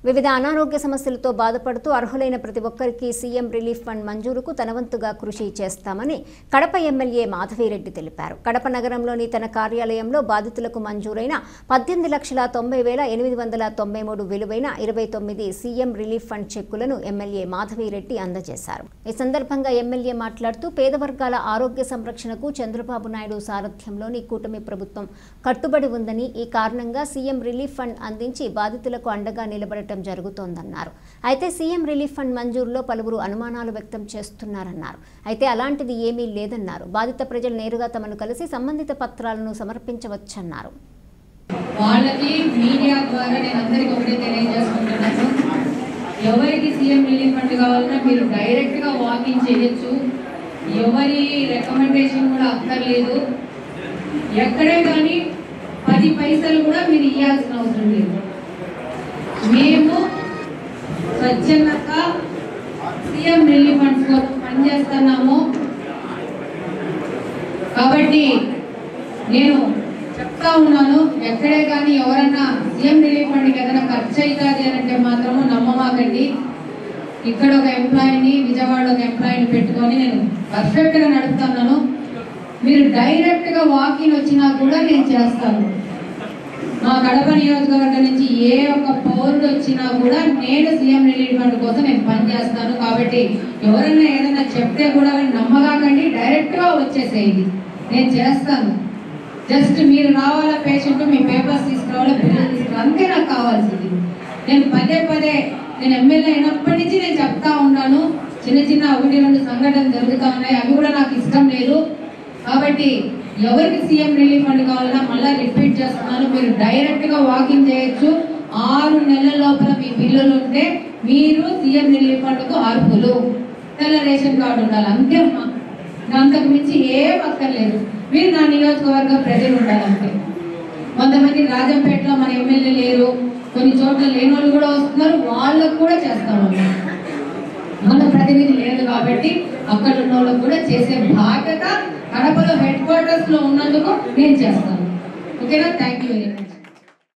వివిధ అనారోగ్య సమస్యలతో బాధపడుతూ అర్హులైన ప్రతి ఒక్కరికి సీఎం రిలీఫ్ ఫండ్ మంజూరుకు తన వంతుగా కృషి చేస్తామని కడప ఎమ్మెల్యే మాధవిరెడ్డి తెలిపారు. కడప నగరంలోని తన కార్యాలయంలో బాధితులకు మంజూరైన 18,90,893 విలువైన 29 సీఎం రిలీఫ్ ఫండ్ చెక్కులను ఎమ్మెల్యే మాధవిరెడ్డి అందజేశారు. ఈ సందర్భంగా ఎమ్మెల్యే మాట్లాడుతూ పేద వర్గాల ఆరోగ్య సంరక్షణకు చంద్రబాబు నాయుడు సారథ్యంలోని కూటమి ప్రభుత్వం కట్టుబడి ఉందని, ఈ కారణంగా సీఎం రిలీఫ్ ఫండ్ అందించి బాధితులకు అండగా నిలబడటం జరుగుతోందన్నారు. అయితే సీఎం రిలీఫ్ ఫండ్ మంజూరులో పలువురు అనుమానాలు వ్యక్తం చేస్తున్నారన్నారు. అయితే అలాంటిది ఏమీ లేదన్నారు. బాధిత ప్రజలు నేరుగా తమను కలిసి సంబంధిత పత్రాలను సమర్పించవచ్చన్నారు. వాళ్ళకి మీడియా ద్వారా నేను అందరికీ ఒకటే తెలియజేసుకుంటున్నాను, ఎవరికి సీఎం రిలీఫ్ ఫండ్ కావాలన్నా మీరు డైరెక్ట్ గా వాకింగ్ చేయొచ్చు. ఎవరి రికమెండేషన్ కూడా అక్కర్లేదు. ఎక్కడే కానీ 10 పైసలు కూడా మీరు ఇవ్వాల్సిన అవసరం లేదు. మేము స్వచ్ఛందంగా సీఎం రిలీఫ్ ఫండ్స్ కోసం పనిచేస్తున్నాము. కాబట్టి నేను చెప్తా ఉన్నాను, ఎక్కడే కానీ ఎవరన్నా సీఎం రిలీఫ్ ఫండ్కి ఏదైనా ఖర్చు అవుతుంది అని అంటే మాత్రము నమ్మమాకండి. ఇక్కడ ఒక ఎంప్లాయీని, విజయవాడలో ఒక ఎంప్లాయీని పెట్టుకొని నేను పర్ఫెక్ట్గా నడుపుతున్నాను. మీరు డైరెక్ట్గా వాకింగ్ వచ్చినా కూడా నేను చేస్తాను. మా కడప నియోజకవర్గం నుంచి ఏ ఒక్క పౌరుడు వచ్చినా కూడా నేను సీఎం రిలీఫ్ ఫండ్ కోసం నేను పనిచేస్తాను. కాబట్టి ఎవరైనా ఏదైనా చెప్తే కూడా నమ్మగాకండి, డైరెక్ట్గా వచ్చేసేది నేను చేస్తాను. జస్ట్ మీరు రావాలా, పేషెంట్ మీ పేపర్స్ తీసుకురావాలా, బిల్లు తీసుకురావాలి, అంతే నాకు కావాల్సింది. నేను పదే నేను ఎమ్మెల్యే అయినప్పటి నుంచి నేను చెప్తా ఉన్నాను, చిన్న 1-2 సంఘటనలు జరుగుతూ ఉన్నాయి, అవి కూడా నాకు ఇష్టం లేదు. కాబట్టి ఎవరికి సీఎం రిలీఫ్ ఫండ్ కావాలన్నా మళ్ళీ రిపీట్ చేస్తున్నాను, మీరు డైరెక్ట్గా వాకింగ్ చేయొచ్చు. 6 నెలల లోపల మీ బిల్లులు ఉంటే మీరు సీఎం రిలీఫ్ ఫండ్కు అర్హులు. తెల్ల రేషన్ కార్డు ఉండాలి, అంతే అమ్మా. అంతకు మించి ఏం అక్కర్లేదు. మీరు నా నియోజకవర్గ ప్రజలు ఉండాలంటే. కొంతమంది రాజంపేటలో మన ఎమ్మెల్యే లేరు, కొన్ని చోట్ల లేని వాళ్ళు కూడా వస్తున్నారు, వాళ్ళకు కూడా చేస్తాము. మన ప్రతినిధి లేదు కాబట్టి అక్కడ ఉన్న వాళ్ళకు కూడా చేసే బాధ్యత కడపలో హెడ్ క్వార్టర్స్ లో ఉన్నందుకు నేను చేస్తాను. ఓకేనా? Thank you very much.